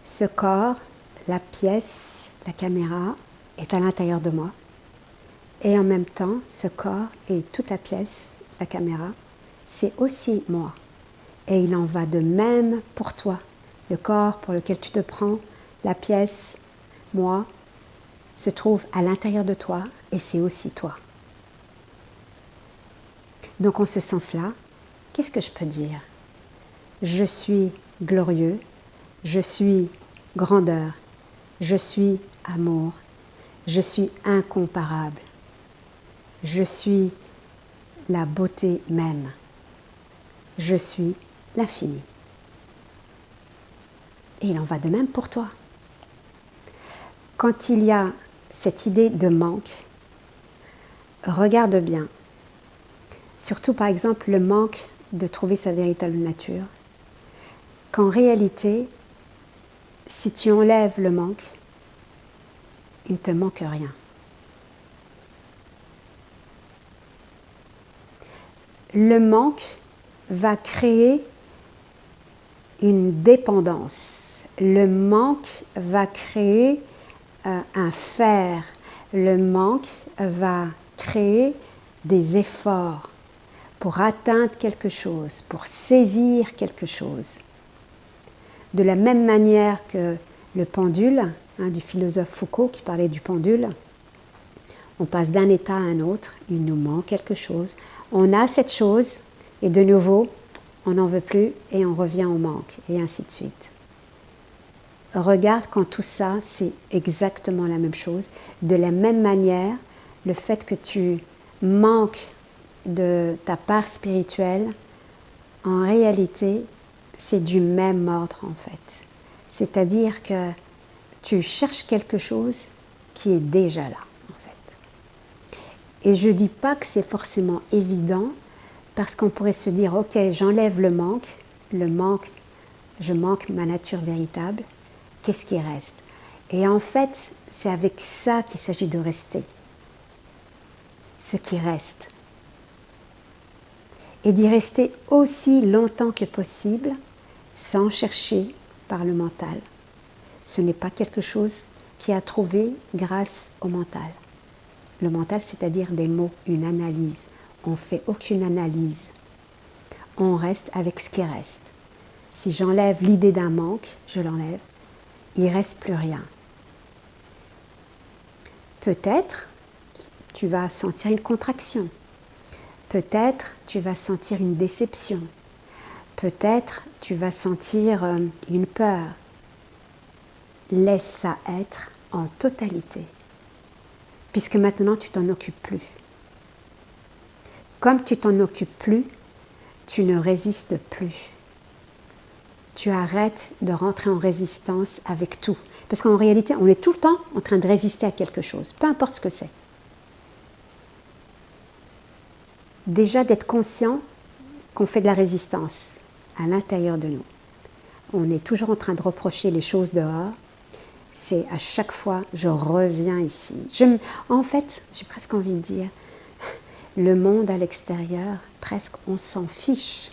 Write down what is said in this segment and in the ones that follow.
Ce corps, la pièce, la caméra est à l'intérieur de moi. Et en même temps, ce corps et toute la pièce, la caméra, c'est aussi moi. Et il en va de même pour toi. Le corps pour lequel tu te prends, la pièce, moi, se trouve à l'intérieur de toi et c'est aussi toi. Donc en ce sens-là, qu'est-ce que je peux dire? Je suis glorieux, je suis grandeur, je suis amour, je suis incomparable, je suis la beauté même, je suis l'infini. Et il en va de même pour toi. Quand il y a cette idée de manque, regarde bien. Surtout par exemple le manque de trouver sa véritable nature. Qu'en réalité, si tu enlèves le manque, il ne te manque rien. Le manque va créer une dépendance. Le manque va créer un faire. Le manque va créer des efforts pour atteindre quelque chose, pour saisir quelque chose. De la même manière que le pendule, du philosophe Foucault qui parlait du pendule, on passe d'un état à un autre, il nous manque quelque chose, on a cette chose et de nouveau on n'en veut plus et on revient au manque et ainsi de suite. Regarde quand tout ça c'est exactement la même chose. De la même manière, le fait que tu manques de ta part spirituelle, en réalité, c'est du même ordre en fait. C'est-à-dire que tu cherches quelque chose qui est déjà là en fait. Et je ne dis pas que c'est forcément évident parce qu'on pourrait se dire ok, j'enlève le manque, je manque ma nature véritable, qu'est-ce qui reste? Et en fait, c'est avec ça qu'il s'agit de rester. Ce qui reste. Et d'y rester aussi longtemps que possible, sans chercher par le mental. Ce n'est pas quelque chose qui est à trouver grâce au mental. Le mental, c'est-à-dire des mots, une analyse. On ne fait aucune analyse. On reste avec ce qui reste. Si j'enlève l'idée d'un manque, je l'enlève, il ne reste plus rien. Peut-être tu vas sentir une contraction. Peut-être tu vas sentir une déception. Peut-être tu vas sentir une peur. Laisse ça être en totalité. Puisque maintenant tu t'en occupes plus. Comme tu t'en occupes plus, tu ne résistes plus. Tu arrêtes de rentrer en résistance avec tout. Parce qu'en réalité, on est tout le temps en train de résister à quelque chose, peu importe ce que c'est. Déjà d'être conscient qu'on fait de la résistance à l'intérieur de nous. On est toujours en train de reprocher les choses dehors. C'est à chaque fois, je reviens ici. En fait, j'ai presque envie de dire, le monde à l'extérieur, presque on s'en fiche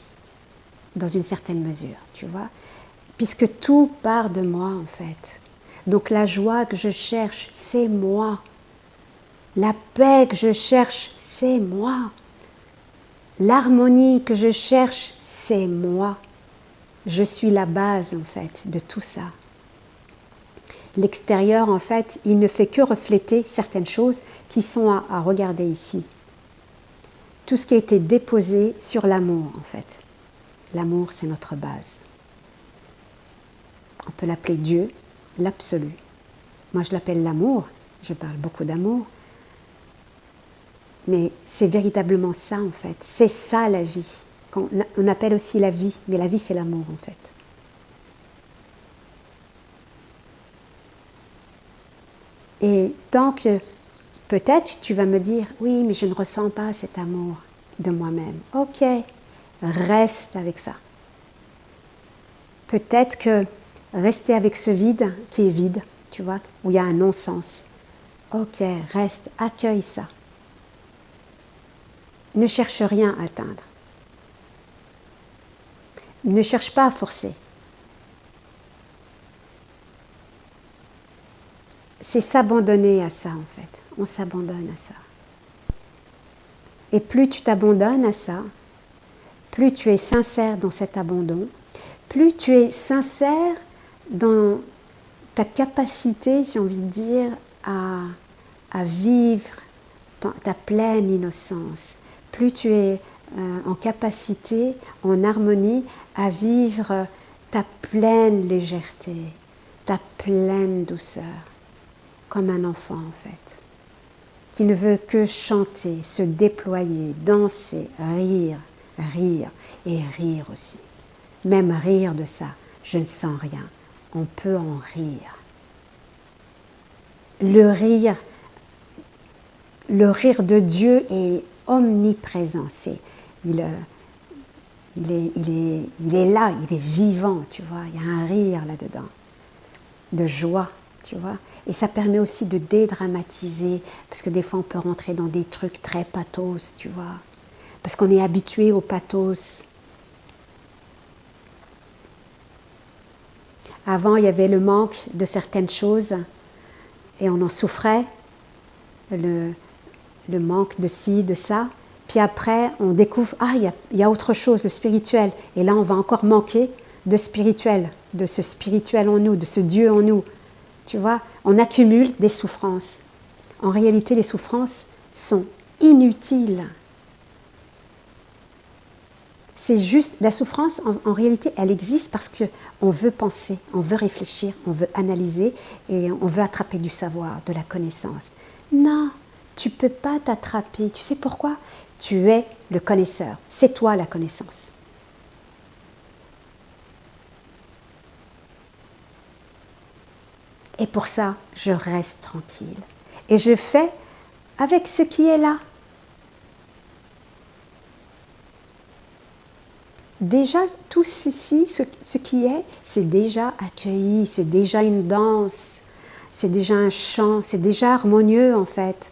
dans une certaine mesure, tu vois, puisque tout part de moi en fait. Donc la joie que je cherche, c'est moi. La paix que je cherche, c'est moi. L'harmonie que je cherche, c'est moi. Je suis la base en fait de tout ça. L'extérieur en fait, il ne fait que refléter certaines choses qui sont à regarder ici. Tout ce qui a été déposé sur l'amour en fait. L'amour, c'est notre base. On peut l'appeler Dieu, l'absolu. Moi, je l'appelle l'amour. Je parle beaucoup d'amour. Mais c'est véritablement ça, en fait. C'est ça, la vie. On appelle aussi la vie, mais la vie, c'est l'amour, en fait. Et tant que, peut-être, tu vas me dire, oui, mais je ne ressens pas cet amour de moi-même. Ok, reste avec ça. Peut-être que rester avec ce vide qui est vide, tu vois, où il y a un non-sens. Ok, reste, accueille ça. Ne cherche rien à atteindre. Ne cherche pas à forcer. c'est s'abandonner à ça en fait. On s'abandonne à ça. Et plus tu t'abandonnes à ça, plus tu es sincère dans cet abandon, plus tu es sincère dans ta capacité, j'ai envie de dire, à vivre ta pleine innocence, plus tu es en capacité, en harmonie, à vivre ta pleine légèreté, ta pleine douceur, comme un enfant en fait, qui ne veut que chanter, se déployer, danser, rire, rire et rire aussi. Même rire de ça, je ne sens rien, on peut en rire. Le rire de Dieu est omniprésent, il est là, il est vivant, tu vois, il y a un rire là-dedans, de joie, tu vois. Et ça permet aussi de dédramatiser, parce que des fois on peut rentrer dans des trucs très pathos, tu vois, parce qu'on est habitué au pathos. Avant, il y avait le manque de certaines choses, et on en souffrait, le manque de ci, de ça. Puis après, on découvre, il y a autre chose, le spirituel. Et là, on va encore manquer de spirituel, de ce spirituel en nous, de ce Dieu en nous. Tu vois, on accumule des souffrances. En réalité, les souffrances sont inutiles. C'est juste, la souffrance, en réalité, elle existe parce qu'on veut penser, on veut réfléchir, on veut analyser et on veut attraper du savoir, de la connaissance. Non, tu ne peux pas t'attraper. Tu sais pourquoi ? Tu es le connaisseur. C'est toi la connaissance. Et pour ça, je reste tranquille. Et je fais avec ce qui est là. Déjà, tout ceci, ce qui est, c'est déjà accueilli, c'est déjà une danse, c'est déjà un chant, c'est déjà harmonieux en fait.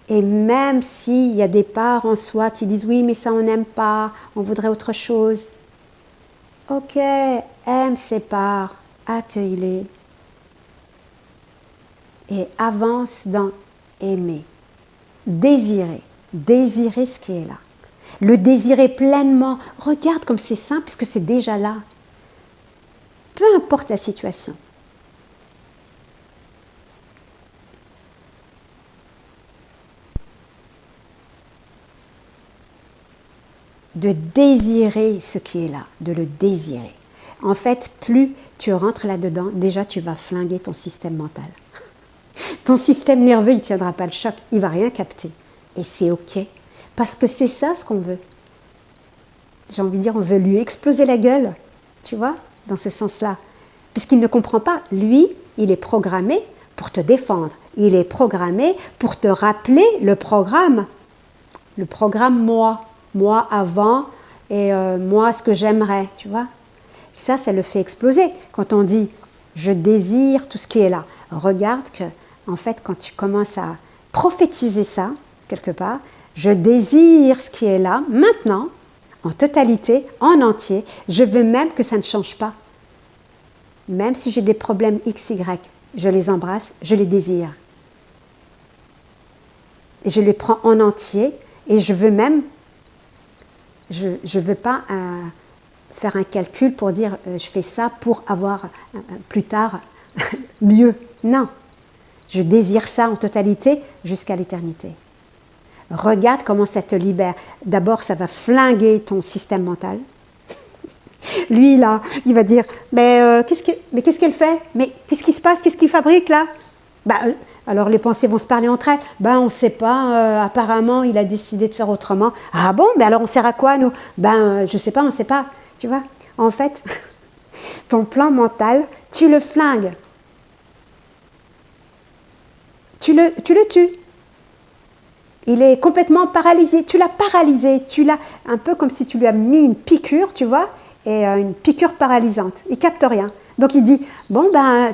Et même s'il y a des parts en soi qui disent « oui, mais ça on n'aime pas, on voudrait autre chose », ok, aime ces parts, accueille-les et avance dans aimer, désirer ce qui est là. Le désirer pleinement, regarde comme c'est simple parce que c'est déjà là. Peu importe la situation. De désirer ce qui est là, de le désirer. En fait, plus tu rentres là-dedans, déjà tu vas flinguer ton système mental. Ton système nerveux, il ne tiendra pas le choc, il ne va rien capter. Et c'est ok, parce que c'est ça ce qu'on veut. J'ai envie de dire, on veut lui exploser la gueule, tu vois, dans ce sens-là. Puisqu'il ne comprend pas. Lui, il est programmé pour te défendre. Il est programmé pour te rappeler le programme. Le programme moi. Moi avant et moi ce que j'aimerais, tu vois. Ça le fait exploser. Quand on dit « je désire tout ce qui est là », regarde que, en fait, quand tu commences à prophétiser ça, quelque part, « je désire ce qui est là, maintenant », en totalité, en entier, je veux même que ça ne change pas. Même si j'ai des problèmes X, Y, je les embrasse, je les désire. Et je les prends en entier et je veux même, je ne veux pas faire un calcul pour dire je fais ça pour avoir plus tard mieux. Non, je désire ça en totalité jusqu'à l'éternité. Regarde comment ça te libère. D'abord, ça va flinguer ton système mental. Lui, là, il va dire « mais qu'est-ce qu'elle fait? Mais qu'est-ce qui se passe? Qu'est-ce qu'il fabrique, là ?» Alors, les pensées vont se parler entre elles. « on ne sait pas, apparemment, il a décidé de faire autrement. »« Ah bon? Alors, on sert à quoi, nous ?»« je ne sais pas, on ne sait pas. » Tu vois? En fait, ton plan mental, tu le flingues. Tu le tues. Il est complètement paralysé. Tu l'as paralysé. Tu l'as un peu comme si tu lui as mis une piqûre, tu vois, et une piqûre paralysante. Il capte rien. Donc il dit, tu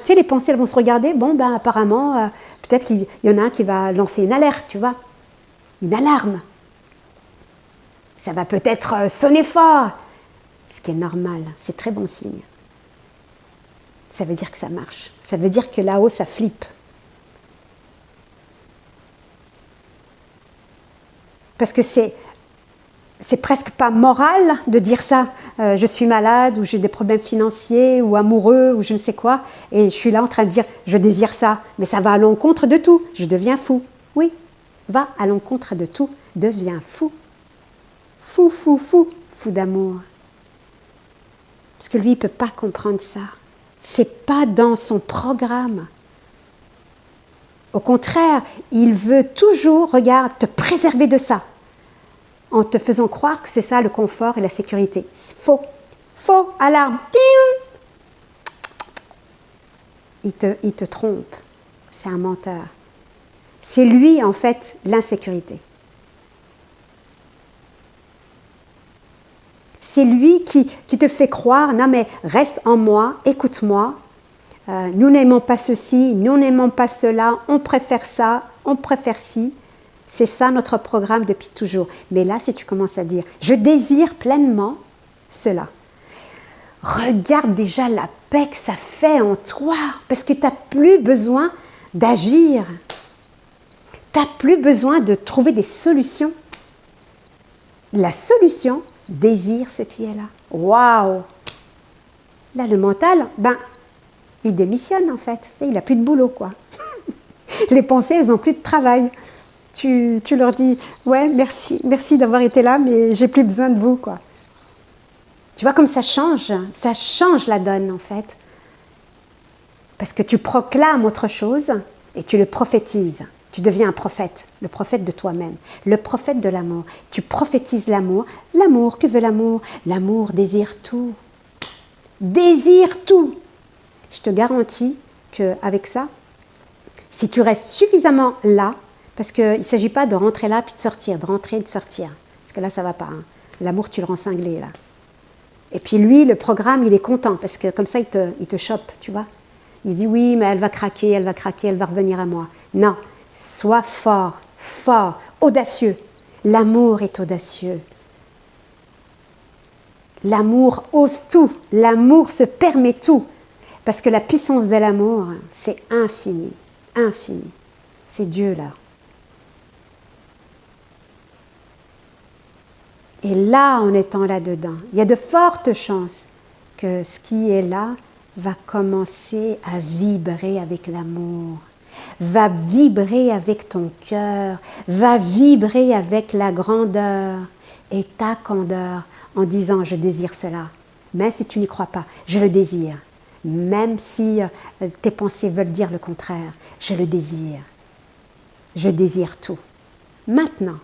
sais, les pensées elles vont se regarder. Apparemment, peut-être qu'il y en a un qui va lancer une alerte, tu vois, une alarme. Ça va peut-être sonner fort, ce qui est normal. C'est très bon signe. ça veut dire que ça marche. Ça veut dire que là-haut, ça flippe. Parce que c'est presque pas moral de dire ça. Je suis malade, ou j'ai des problèmes financiers, ou amoureux, ou je ne sais quoi, et je suis là en train de dire, je désire ça, mais ça va à l'encontre de tout, je deviens fou. Oui, va à l'encontre de tout, deviens fou. Fou, fou, fou, fou d'amour. Parce que lui, il ne peut pas comprendre ça. C'est pas dans son programme. Au contraire, il veut toujours, regarde, te préserver de ça, en te faisant croire que c'est ça le confort et la sécurité. C'est faux. Faux, alarme. Il te trompe. C'est un menteur. C'est lui, en fait, l'insécurité. C'est lui qui te fait croire, non mais reste en moi, écoute-moi, nous n'aimons pas ceci, nous n'aimons pas cela, on préfère ça, on préfère ci. C'est ça notre programme depuis toujours. Mais là, si tu commences à dire, je désire pleinement cela, regarde déjà la paix que ça fait en toi, parce que tu n'as plus besoin d'agir. Tu n'as plus besoin de trouver des solutions. La solution, désire ce qui est là. Waouh! Là, le mental, il démissionne en fait. Tu sais, il n'a plus de boulot, quoi. Les pensées, elles n'ont plus de travail. Tu leur dis, ouais, merci d'avoir été là, mais j'ai plus besoin de vous, quoi. Tu vois comme ça change la donne, en fait. Parce que tu proclames autre chose et tu le prophétises. Tu deviens un prophète, le prophète de toi-même, le prophète de l'amour. Tu prophétises l'amour. L'amour, que veut l'amour? L'amour désire tout. Désire tout. Je te garantis qu'avec ça, si tu restes suffisamment là, parce qu'il ne s'agit pas de rentrer là puis de sortir, de rentrer et de sortir. Parce que là, ça ne va pas. Hein. L'amour, tu le rends cinglé, là. Et puis lui, le programme, il est content, parce que comme ça, il te chope, tu vois. Il se dit, oui, mais elle va craquer, elle va revenir à moi. Non. Sois fort, audacieux. L'amour est audacieux. L'amour ose tout. L'amour se permet tout. Parce que la puissance de l'amour, c'est infini. Infini. C'est Dieu là. Et là, en étant là-dedans, il y a de fortes chances que ce qui est là va commencer à vibrer avec l'amour. Va vibrer avec ton cœur, va vibrer avec la grandeur et ta candeur en disant « je désire cela ». Mais si tu n'y crois pas, je le désire. Même si tes pensées veulent dire le contraire, je le désire. Je désire tout. Maintenant,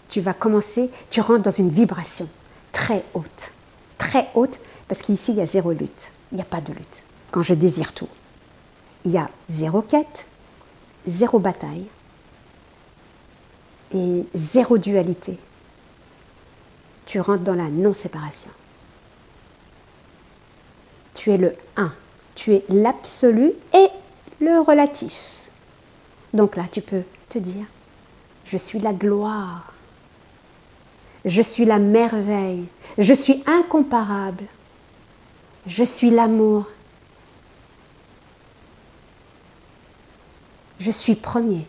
tu vas commencer, tu rentres dans une vibration très haute, parce qu'ici il y a zéro lutte, il n'y a pas de lutte. Quand je désire tout. Il y a zéro quête, zéro bataille et zéro dualité. Tu rentres dans la non-séparation. Tu es le un, tu es l'absolu et le relatif. Donc là, tu peux te dire, je suis la gloire, je suis la merveille, je suis incomparable, je suis l'amour. Je suis premier.